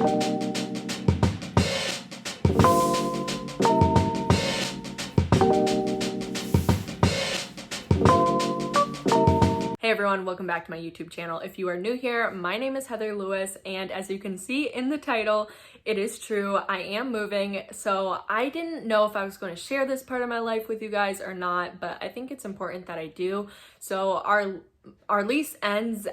Hey everyone, welcome back to my YouTube channel. If you are new here, my name is Heather Lewis, and as you can see in the title, it is true, I am moving. So I didn't know if I was going to share this part of my life with you guys or not, but I think it's important that I do. So our lease ends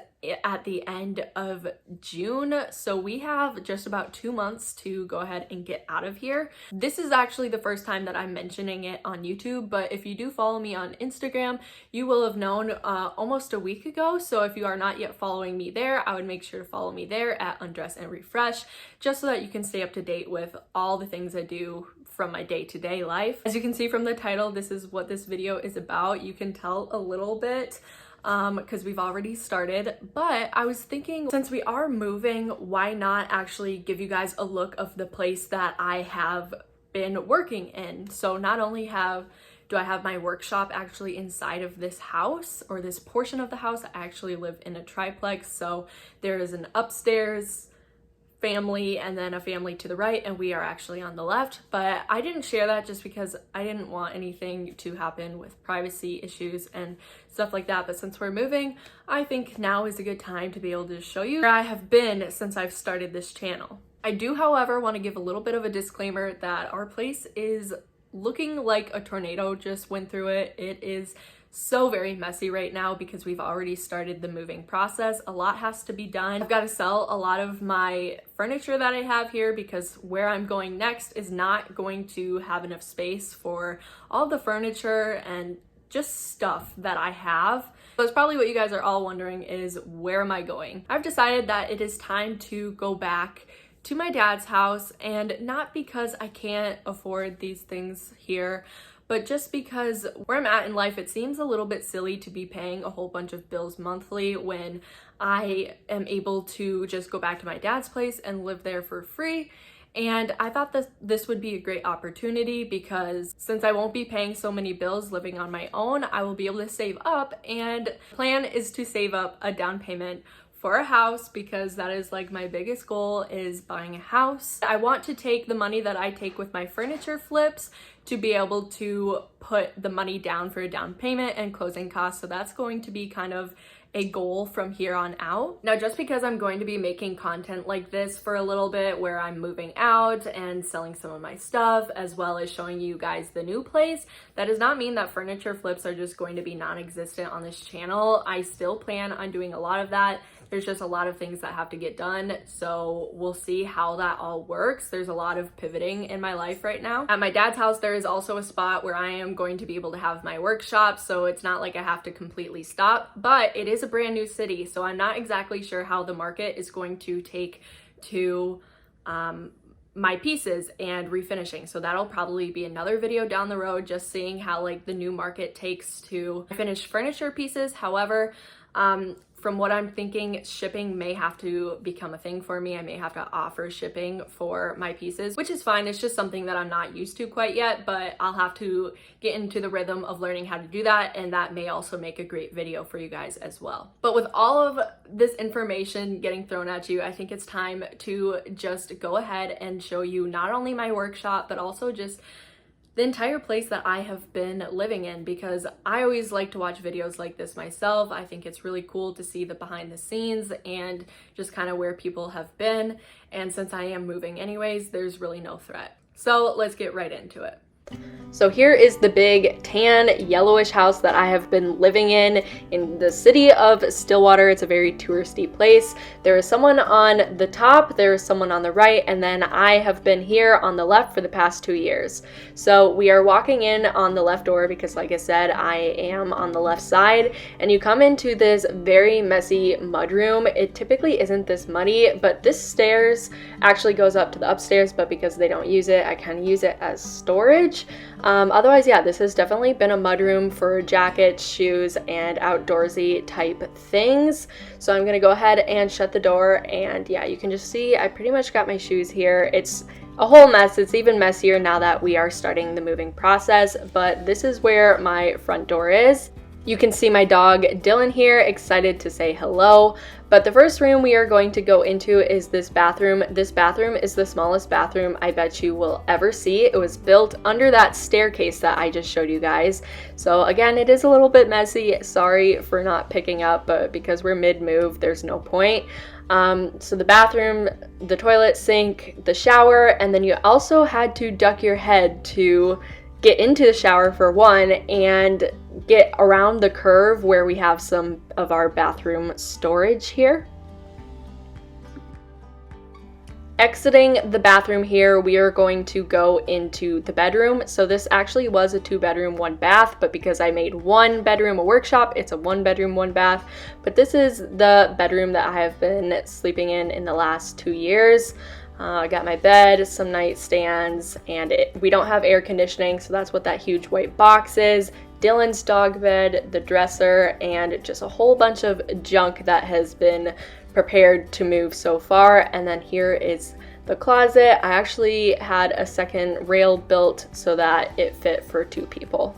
at the end of June, so we have just about 2 months to go ahead and get out of here. This is actually the first time that I'm mentioning it on YouTube, but if you do follow me on Instagram, you will have known almost a week ago. So if you are not yet following me there, I would make sure to follow me there at Undress and Refresh, just so that you can stay up to date with all the things I do from my day-to-day life. As you can see from the title, this is what this video is about. You can tell a little bit because we've already started, but I was thinking, since we are moving, why not actually give you guys a look of the place that I have been working in. So not only do I have my workshop actually inside of this house, or this portion of the house, I actually live in a triplex, so there is an upstairs family and then a family to the right, and we are actually on the left. But I didn't share that just because I didn't want anything to happen with privacy issues and stuff like that. But since we're moving, I think now is a good time to be able to show you where I have been since I've started this channel. I do, however, want to give a little bit of a disclaimer that our place is looking like a tornado just went through it. It is so very messy right now because we've already started the moving process. A lot has to be done. I've got to sell a lot of my furniture that I have here because where I'm going next is not going to have enough space for all the furniture and just stuff that I have. So it's probably what you guys are all wondering is, where am I going? I've decided that it is time to go back to my dad's house, and not because I can't afford these things here, but just because where I'm at in life, it seems a little bit silly to be paying a whole bunch of bills monthly when I am able to just go back to my dad's place and live there for free. And I thought that this would be a great opportunity because since I won't be paying so many bills living on my own, I will be able to save up, and the plan is to save up a down payment for a house, because that is like my biggest goal, is buying a house. I want to take the money that I take with my furniture flips to be able to put the money down for a down payment and closing costs. So that's going to be kind of a goal from here on out. Now, just because I'm going to be making content like this for a little bit where I'm moving out and selling some of my stuff, as well as showing you guys the new place, that does not mean that furniture flips are just going to be non-existent on this channel. I still plan on doing a lot of that. There's just a lot of things that have to get done, so we'll see how that all works. There's a lot of pivoting in my life right now. At my dad's house, there is also a spot where I am going to be able to have my workshop, so it's not like I have to completely stop, but it is a brand new city, so I'm not exactly sure how the market is going to take to my pieces and refinishing. So that'll probably be another video down the road, just seeing how like the new market takes to finish furniture pieces. However, from what I'm thinking, shipping may have to become a thing for me. I may have to offer shipping for my pieces, which is fine. It's just something that I'm not used to quite yet, but I'll have to get into the rhythm of learning how to do that, and that may also make a great video for you guys as well. But with all of this information getting thrown at you, I think it's time to just go ahead and show you not only my workshop, but also just the entire place that I have been living in, because I always like to watch videos like this myself. I think it's really cool to see the behind the scenes and just kind of where people have been. And since I am moving anyways, there's really no threat. So let's get right into it. So here is the big tan yellowish house that I have been living in the city of Stillwater. It's a very touristy place. There is someone on the top, there is someone on the right, and then I have been here on the left for the past 2 years. So we are walking in on the left door because, like I said, I am on the left side, and you come into this very messy mudroom. It typically isn't this muddy, but this stairs actually goes up to the upstairs, but because they don't use it, I kind of use it as storage. Otherwise, yeah, this has definitely been a mudroom for jackets, shoes, and outdoorsy type things. So I'm gonna go ahead and shut the door, and yeah, you can just see I pretty much got my shoes here. It's a whole mess. It's even messier now that we are starting the moving process, but this is where my front door is. You can see my dog Dylan here, excited to say hello. But the first room we are going to go into is this bathroom. This bathroom is the smallest bathroom I bet you will ever see. It was built under that staircase that I just showed you guys. So again, it is a little bit messy. Sorry for not picking up, but because we're mid-move, there's no point. So the bathroom, the toilet, sink, the shower, and then you also had to duck your head to get into the shower for one and get around the curve where we have some of our bathroom storage here. Exiting the bathroom here, we are going to go into the bedroom. So this actually was a 2-bedroom, 1-bath, but because I made 1 bedroom a workshop, it's a 1-bedroom, 1-bath. But this is the bedroom that I have been sleeping in the last 2 years. I got my bed, some nightstands, and we don't have air conditioning, so that's what that huge white box is. Dylan's dog bed, the dresser, and just a whole bunch of junk that has been prepared to move so far. And then here is the closet. I actually had a second rail built so that it fit for 2 people.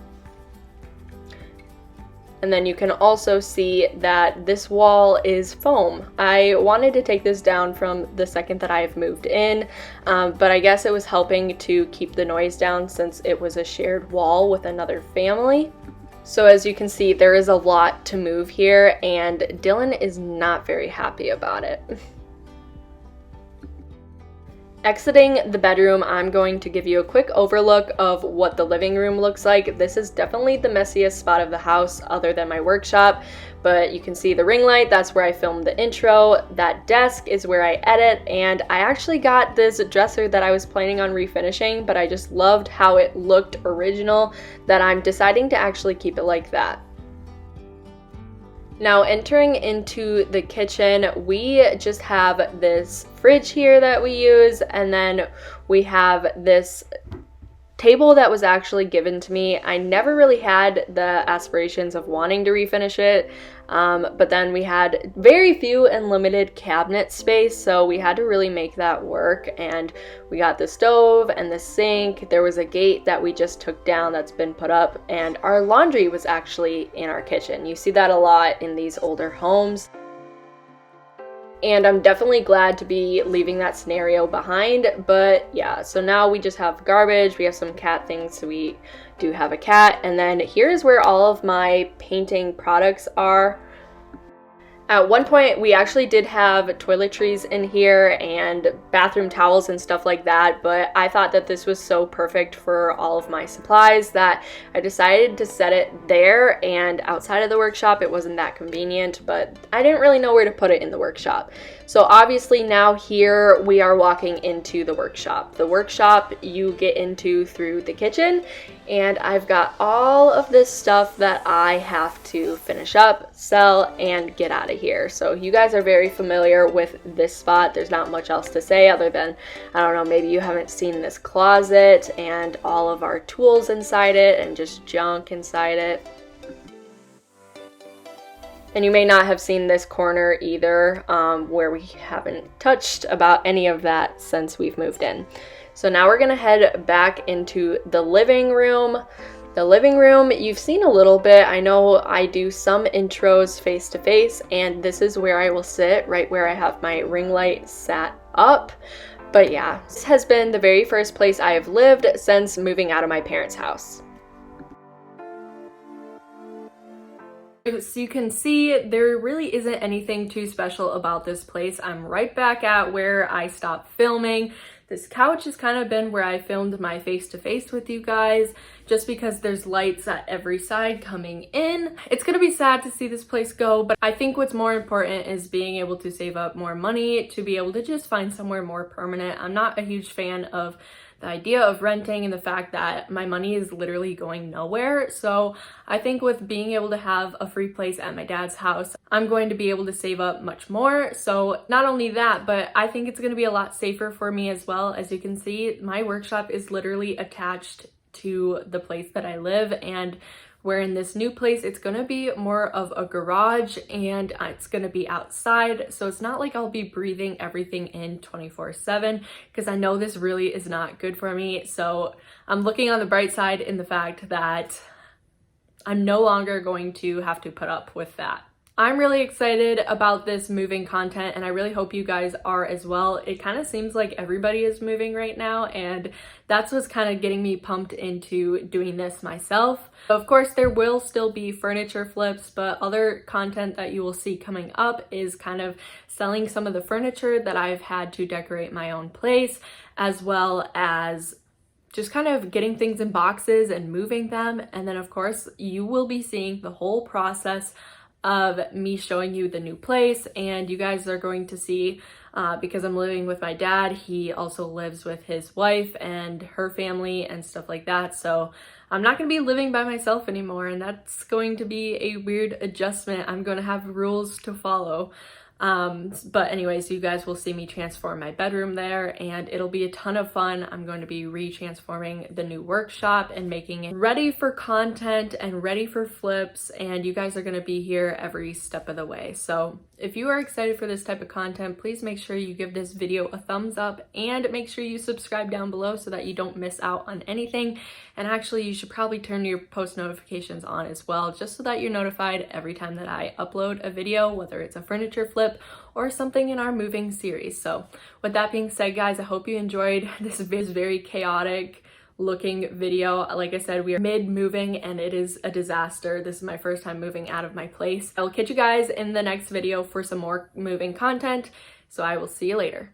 And then you can also see that this wall is foam. I wanted to take this down from the second that I've moved in, but I guess it was helping to keep the noise down since it was a shared wall with another family. So as you can see, there is a lot to move here, and Dylan is not very happy about it. Exiting the bedroom, I'm going to give you a quick overlook of what the living room looks like. This is definitely the messiest spot of the house other than my workshop, but you can see the ring light, that's where I filmed the intro. That desk is where I edit, and I actually got this dresser that I was planning on refinishing, but I just loved how it looked original that I'm deciding to actually keep it like that. Now entering into the kitchen, we just have this fridge here that we use, and then we have this table that was actually given to me. I never really had the aspirations of wanting to refinish it, but then we had very few and limited cabinet space, so we had to really make that work. And we got the stove and the sink. There was a gate that we just took down that's been put up, and our laundry was actually in our kitchen. You see that a lot in these older homes. And I'm definitely glad to be leaving that scenario behind. But yeah, so now we just have garbage. We have some cat things, so we do have a cat. And then here's where all of my painting products are. At one point, we actually did have toiletries in here and bathroom towels and stuff like that, but I thought that this was so perfect for all of my supplies that I decided to set it there, and outside of the workshop, it wasn't that convenient, but I didn't really know where to put it in the workshop. So obviously now here we are walking into the workshop. The workshop you get into through the kitchen, and I've got all of this stuff that I have to finish up, sell, and get out of here. So you guys are very familiar with this spot. There's not much else to say other than, I don't know, maybe you haven't seen this closet and all of our tools inside it and just junk inside it. And you may not have seen this corner either, where we haven't touched about any of that since we've moved in. So now we're gonna head back into the living room. The living room, you've seen a little bit. I know I do some intros face to face, and this is where I will sit, right where I have my ring light sat up. But yeah, this has been the very first place I have lived since moving out of my parents' house. So you can see there really isn't anything too special about this place. I'm right back at where I stopped filming. This couch has kind of been where I filmed my face-to-face with you guys, just because there's lights at every side coming in. It's gonna be sad to see this place go, but I think what's more important is being able to save up more money to be able to just find somewhere more permanent. I'm not a huge fan of the idea of renting and the fact that my money is literally going nowhere. So I think with being able to have a free place at my dad's house, I'm going to be able to save up much more. So not only that, but I think it's going to be a lot safer for me as well. As you can see, my workshop is literally attached to the place that I live, and where in this new place, it's gonna be more of a garage and it's gonna be outside. So it's not like I'll be breathing everything in 24/7, because I know this really is not good for me. So I'm looking on the bright side in the fact that I'm no longer going to have to put up with that. I'm really excited about this moving content, and I really hope you guys are as well. It kind of seems like everybody is moving right now, and that's what's kind of getting me pumped into doing this myself. Of course, there will still be furniture flips, but other content that you will see coming up is kind of selling some of the furniture that I've had to decorate my own place, as well as just kind of getting things in boxes and moving them. And then of course, you will be seeing the whole process of me showing you the new place, and you guys are going to see, because I'm living with my dad, he also lives with his wife and her family and stuff like that. So I'm not going to be living by myself anymore, and that's going to be a weird adjustment. I'm going to have rules to follow. But anyways, you guys will see me transform my bedroom there, and it'll be a ton of fun. I'm going to be re-transforming the new workshop and making it ready for content and ready for flips, and you guys are going to be here every step of the way. So if you are excited for this type of content, please make sure you give this video a thumbs up and make sure you subscribe down below so that you don't miss out on anything. And actually, you should probably turn your post notifications on as well, just so that you're notified every time that I upload a video, whether it's a furniture flip or something in our moving series. So with that being said, guys, I hope you enjoyed this very chaotic looking video. Like I said, we are mid-moving and it is a disaster. This is my first time moving out of my place. I will catch you guys in the next video for some more moving content. So I will see you later.